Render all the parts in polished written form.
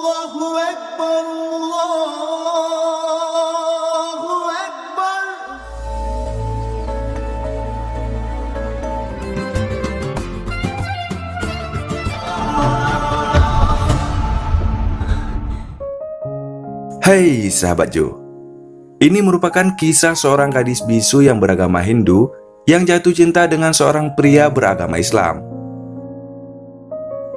Allahu Akbar, Allahu Akbar. Hai sahabat Jo, ini merupakan kisah seorang gadis bisu yang beragama Hindu yang jatuh cinta dengan seorang pria beragama Islam.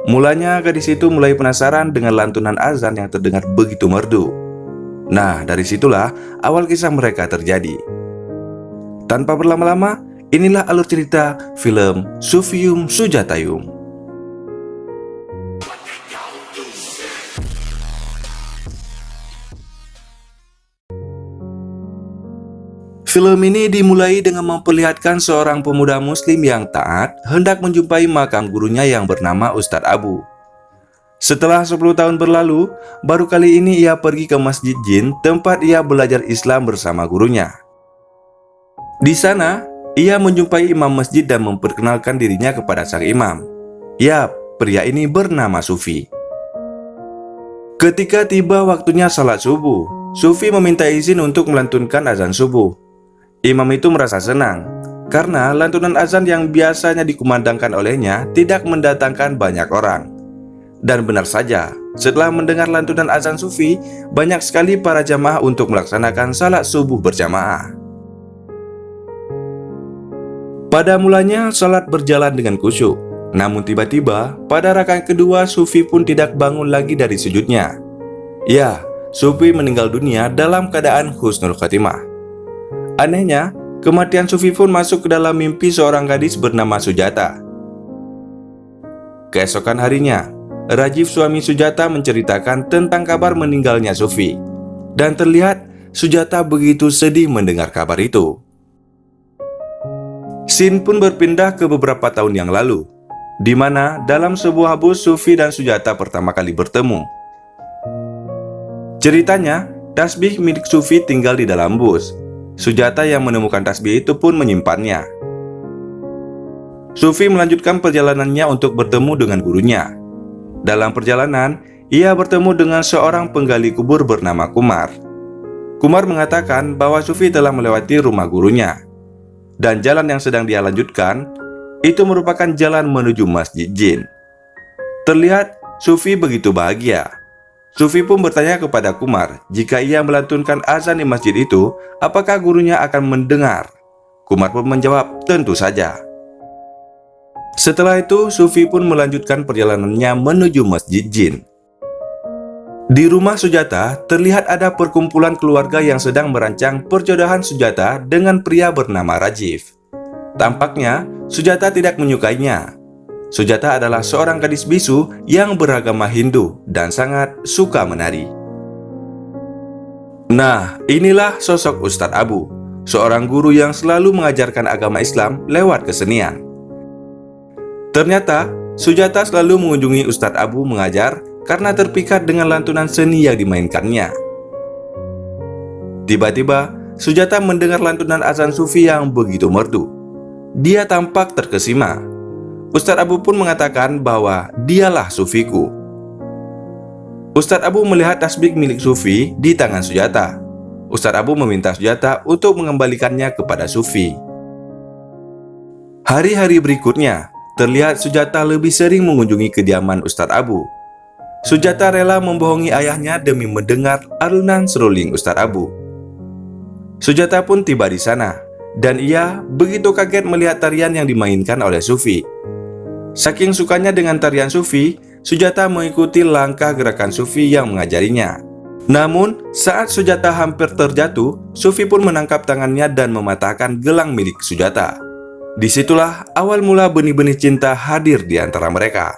Mulanya gadis itu mulai penasaran dengan lantunan azan yang terdengar begitu merdu. Nah, dari situlah awal kisah mereka terjadi. Tanpa berlama-lama, inilah alur cerita film Sufiyum Sujatayum. Film ini dimulai dengan memperlihatkan seorang pemuda muslim yang taat hendak menjumpai makam gurunya yang bernama Ustadz Abu. Setelah 10 tahun berlalu, baru kali ini ia pergi ke Masjid Jin tempat ia belajar Islam bersama gurunya. Di sana, ia menjumpai imam masjid dan memperkenalkan dirinya kepada sang imam. Ya, pria ini bernama Sufi. Ketika tiba waktunya salat subuh, Sufi meminta izin untuk melantunkan azan subuh. Imam itu merasa senang karena lantunan azan yang biasanya dikumandangkan olehnya tidak mendatangkan banyak orang. Dan benar saja, setelah mendengar lantunan azan Sufi, banyak sekali para jamaah untuk melaksanakan salat subuh berjamaah. Pada mulanya salat berjalan dengan khusyuk, namun tiba-tiba pada rakaat kedua Sufi pun tidak bangun lagi dari sujudnya. Ya, Sufi meninggal dunia dalam keadaan husnul khatimah. Anehnya, kematian Sufi pun masuk ke dalam mimpi seorang gadis bernama Sujata. Keesokan harinya, Rajiv suami Sujata menceritakan tentang kabar meninggalnya Sufi. Dan terlihat Sujata begitu sedih mendengar kabar itu. Scene pun berpindah ke beberapa tahun yang lalu, di mana dalam sebuah bus Sufi dan Sujata pertama kali bertemu. Ceritanya, tasbih milik Sufi tinggal di dalam bus. Sujata yang menemukan tasbih itu pun menyimpannya. Sufi melanjutkan perjalanannya untuk bertemu dengan gurunya. Dalam perjalanan, ia bertemu dengan seorang penggali kubur bernama Kumar. Kumar mengatakan bahwa Sufi telah melewati rumah gurunya. Dan jalan yang sedang dia lanjutkan, itu merupakan jalan menuju Masjid Jin. Terlihat Sufi begitu bahagia. Sufi pun bertanya kepada Kumar, jika ia melantunkan azan di masjid itu, apakah gurunya akan mendengar? Kumar pun menjawab, tentu saja. Setelah itu, Sufi pun melanjutkan perjalanannya menuju Masjid Jin. Di rumah Sujata, terlihat ada perkumpulan keluarga yang sedang merancang perjodohan Sujata dengan pria bernama Rajiv. Tampaknya, Sujata tidak menyukainya. Sujata adalah seorang gadis bisu yang beragama Hindu dan sangat suka menari. Nah, inilah sosok Ustadz Abu, seorang guru yang selalu mengajarkan agama Islam lewat kesenian. Ternyata, Sujata selalu mengunjungi Ustadz Abu mengajar karena terpikat dengan lantunan seni yang dimainkannya. Tiba-tiba, Sujata mendengar lantunan azan Sufi yang begitu merdu. Dia tampak terkesima. Ustadz Abu pun mengatakan bahwa dialah Sufiku. Ustadz Abu melihat tasbih milik Sufi di tangan Sujata. Ustadz Abu meminta Sujata untuk mengembalikannya kepada Sufi. Hari-hari berikutnya, terlihat Sujata lebih sering mengunjungi kediaman Ustadz Abu. Sujata rela membohongi ayahnya demi mendengar alunan seruling Ustadz Abu. Sujata pun tiba di sana, dan ia begitu kaget melihat tarian yang dimainkan oleh Sufi. Saking sukanya dengan tarian Sufi, Sujata mengikuti langkah gerakan Sufi yang mengajarinya. Namun, saat Sujata hampir terjatuh, Sufi pun menangkap tangannya dan mematahkan gelang milik Sujata. Disitulah awal mula benih-benih cinta hadir di antara mereka.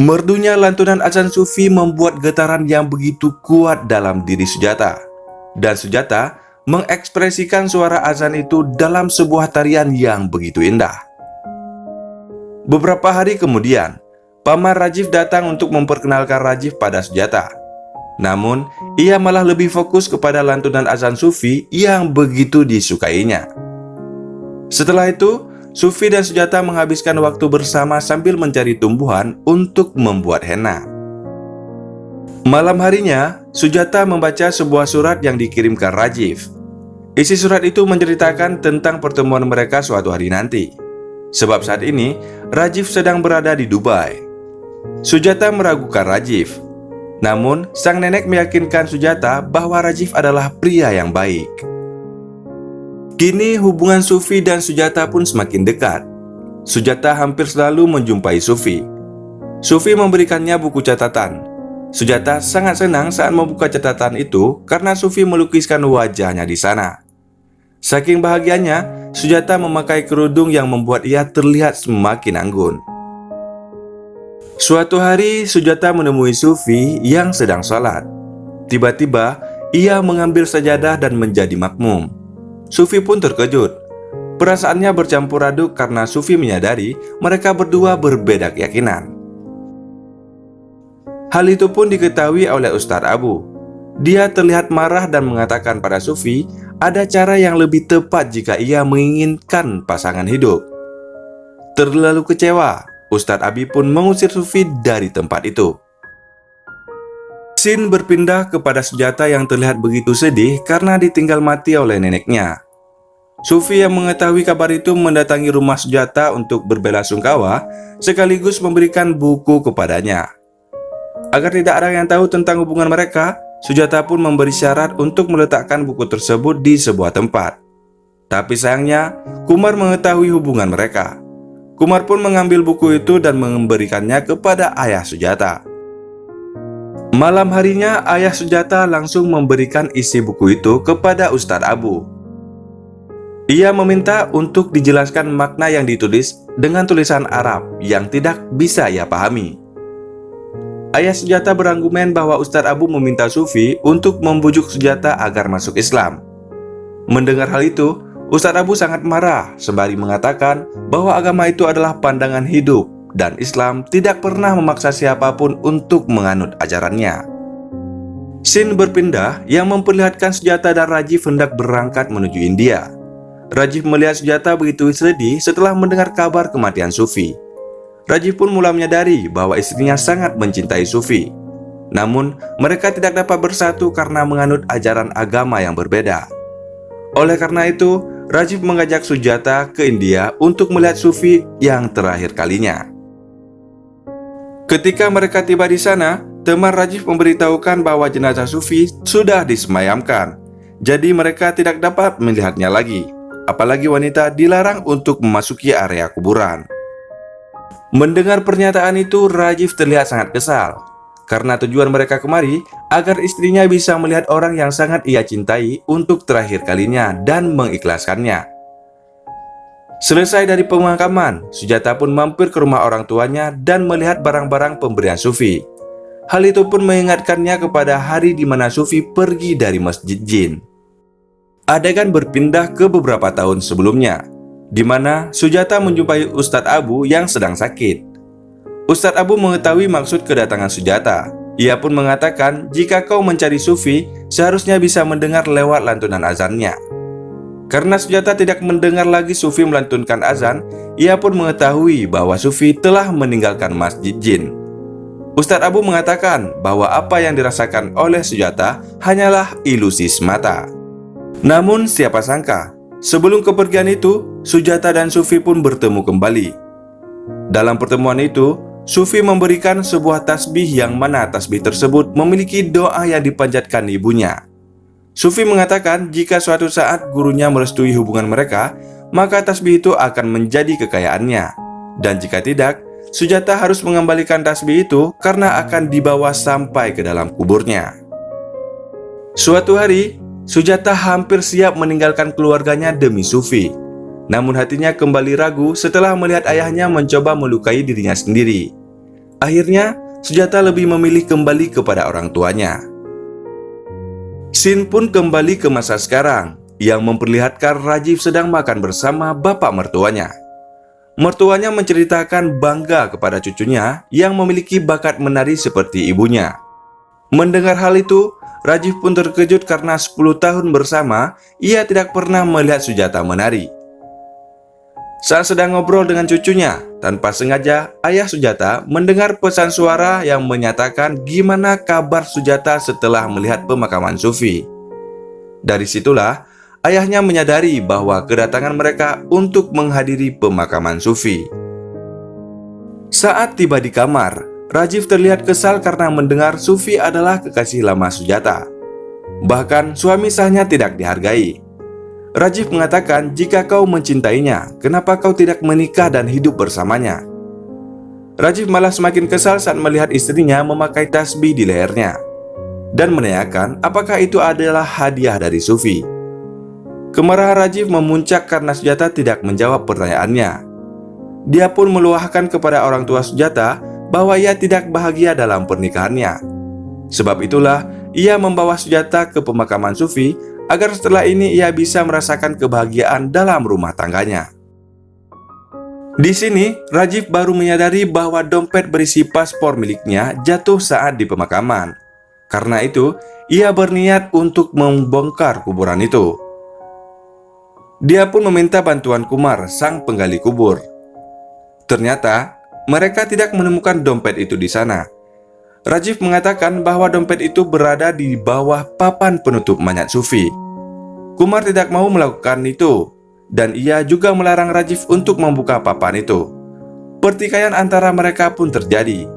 Merdunya lantunan azan Sufi membuat getaran yang begitu kuat dalam diri Sujata. Dan Sujata mengekspresikan suara azan itu dalam sebuah tarian yang begitu indah. Beberapa hari kemudian, Paman Rajiv datang untuk memperkenalkan Rajiv pada Sujata. Namun, ia malah lebih fokus kepada lantunan azan Sufi yang begitu disukainya. Setelah itu, Sufi dan Sujata menghabiskan waktu bersama sambil mencari tumbuhan untuk membuat henna. Malam harinya, Sujata membaca sebuah surat yang dikirimkan Rajiv. Isi surat itu menceritakan tentang pertemuan mereka suatu hari nanti. Sebab saat ini, Rajiv sedang berada di Dubai. Sujata meragukan Rajiv. Namun, sang nenek meyakinkan Sujata bahwa Rajiv adalah pria yang baik. Kini hubungan Sufi dan Sujata pun semakin dekat. Sujata hampir selalu menjumpai Sufi. Sufi memberikannya buku catatan. Sujata sangat senang saat membuka catatan itu karena Sufi melukiskan wajahnya di sana. Saking bahagianya, Sujata memakai kerudung yang membuat ia terlihat semakin anggun. Suatu hari, Sujata menemui Sufi yang sedang sholat. Tiba-tiba, ia mengambil sajadah dan menjadi makmum. Sufi pun terkejut. Perasaannya bercampur aduk karena Sufi menyadari mereka berdua berbeda keyakinan. Hal itu pun diketahui oleh Ustadz Abu. Dia terlihat marah dan mengatakan pada Sufi ada cara yang lebih tepat jika ia menginginkan pasangan hidup. Terlalu kecewa, Ustadz Abi pun mengusir Sufi dari tempat itu. Scene berpindah kepada Sujata yang terlihat begitu sedih karena ditinggal mati oleh neneknya. Sufi yang mengetahui kabar itu mendatangi rumah Sujata untuk berbelasungkawa sekaligus memberikan buku kepadanya. Agar tidak ada yang tahu tentang hubungan mereka, Sujata pun memberi syarat untuk meletakkan buku tersebut di sebuah tempat. Tapi sayangnya, Kumar mengetahui hubungan mereka. Kumar pun mengambil buku itu dan memberikannya kepada ayah Sujata. Malam harinya, ayah Sujata langsung memberikan isi buku itu kepada Ustadz Abu. Ia meminta untuk dijelaskan makna yang ditulis dengan tulisan Arab yang tidak bisa ia pahami. Ayah Sujata berargumen bahwa Ustadz Abu meminta Sufi untuk membujuk Sujata agar masuk Islam. Mendengar hal itu, Ustadz Abu sangat marah sembari mengatakan bahwa agama itu adalah pandangan hidup dan Islam tidak pernah memaksa siapapun untuk menganut ajarannya. Scene berpindah yang memperlihatkan Sujata dan Rajiv hendak berangkat menuju India. Rajiv melihat Sujata begitu sedih setelah mendengar kabar kematian Sufi. Rajiv pun mulai menyadari bahwa istrinya sangat mencintai Sufi. Namun, mereka tidak dapat bersatu karena menganut ajaran agama yang berbeda. Oleh karena itu, Rajiv mengajak Sujata ke India untuk melihat Sufi yang terakhir kalinya. Ketika mereka tiba di sana, teman Rajiv memberitahukan bahwa jenazah Sufi sudah disemayamkan. Jadi mereka tidak dapat melihatnya lagi. Apalagi wanita dilarang untuk memasuki area kuburan. Mendengar pernyataan itu, Rajiv terlihat sangat kesal. Karena tujuan mereka kemari agar istrinya bisa melihat orang yang sangat ia cintai untuk terakhir kalinya dan mengikhlaskannya. Selesai dari pemakaman, Sujata pun mampir ke rumah orang tuanya dan melihat barang-barang pemberian Sufi. Hal itu pun mengingatkannya kepada hari di mana Sufi pergi dari Masjid Jin. Adegan berpindah ke beberapa tahun sebelumnya, di mana Sujata menjumpai Ustadz Abu yang sedang sakit. Ustadz Abu mengetahui maksud kedatangan Sujata. Ia pun mengatakan jika kau mencari Sufi, seharusnya bisa mendengar lewat lantunan azannya. Karena Sujata tidak mendengar lagi Sufi melantunkan azan, ia pun mengetahui bahwa Sufi telah meninggalkan Masjid Jin. Ustadz Abu mengatakan bahwa apa yang dirasakan oleh Sujata hanyalah ilusi semata. Namun siapa sangka, sebelum kepergian itu, Sujata dan Sufi pun bertemu kembali. Dalam pertemuan itu, Sufi memberikan sebuah tasbih yang mana tasbih tersebut memiliki doa yang dipanjatkan ibunya. Sufi mengatakan jika suatu saat gurunya merestui hubungan mereka, maka tasbih itu akan menjadi kekayaannya. Dan jika tidak, Sujata harus mengembalikan tasbih itu karena akan dibawa sampai ke dalam kuburnya. Suatu hari, Sujata hampir siap meninggalkan keluarganya demi Sufi. Namun hatinya kembali ragu setelah melihat ayahnya mencoba melukai dirinya sendiri. Akhirnya, Sujata lebih memilih kembali kepada orang tuanya. Scene pun kembali ke masa sekarang, yang memperlihatkan Rajiv sedang makan bersama bapak mertuanya. Mertuanya menceritakan bangga kepada cucunya yang memiliki bakat menari seperti ibunya. Mendengar hal itu, Rajiv pun terkejut karena 10 tahun bersama, ia tidak pernah melihat Sujata menari. Saat sedang ngobrol dengan cucunya, tanpa sengaja ayah Sujata mendengar pesan suara yang menyatakan gimana kabar Sujata setelah melihat pemakaman Sufi. Dari situlah ayahnya menyadari bahwa kedatangan mereka untuk menghadiri pemakaman Sufi. Saat tiba di kamar, Rajiv terlihat kesal karena mendengar Sufi adalah kekasih lama Sujata. Bahkan suami sahnya tidak dihargai. Rajiv mengatakan, jika kau mencintainya, kenapa kau tidak menikah dan hidup bersamanya? Rajiv malah semakin kesal saat melihat istrinya memakai tasbih di lehernya dan menanyakan apakah itu adalah hadiah dari Sufi. Kemarahan Rajiv memuncak karena Sujata tidak menjawab pertanyaannya. Dia pun meluahkan kepada orang tua Sujata bahwa ia tidak bahagia dalam pernikahannya. Sebab itulah ia membawa Sujata ke pemakaman Sufi agar setelah ini ia bisa merasakan kebahagiaan dalam rumah tangganya. Di sini, Rajiv baru menyadari bahwa dompet berisi paspor miliknya jatuh saat di pemakaman. Karena itu, ia berniat untuk membongkar kuburan itu. Dia pun meminta bantuan Kumar, sang penggali kubur. Ternyata, mereka tidak menemukan dompet itu di sana. Rajiv mengatakan bahwa dompet itu berada di bawah papan penutup mayat Sufi. Kumar tidak mau melakukan itu, dan ia juga melarang Rajiv untuk membuka papan itu. Pertikaian antara mereka pun terjadi,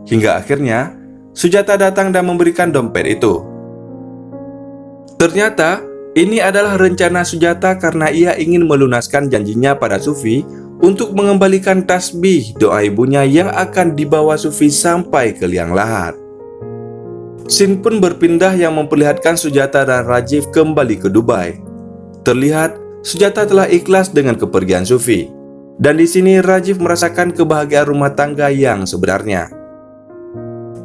hingga akhirnya Sujata datang dan memberikan dompet itu. Ternyata, ini adalah rencana Sujata karena ia ingin melunaskan janjinya pada Sufi untuk mengembalikan tasbih doa ibunya yang akan dibawa Sufi sampai ke liang lahat. Scene pun berpindah yang memperlihatkan Sujata dan Rajiv kembali ke Dubai. Terlihat Sujata telah ikhlas dengan kepergian Sufi, dan di sini Rajiv merasakan kebahagiaan rumah tangga yang sebenarnya.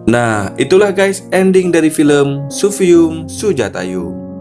Nah, itulah guys ending dari film Sufiyum Sujatayum.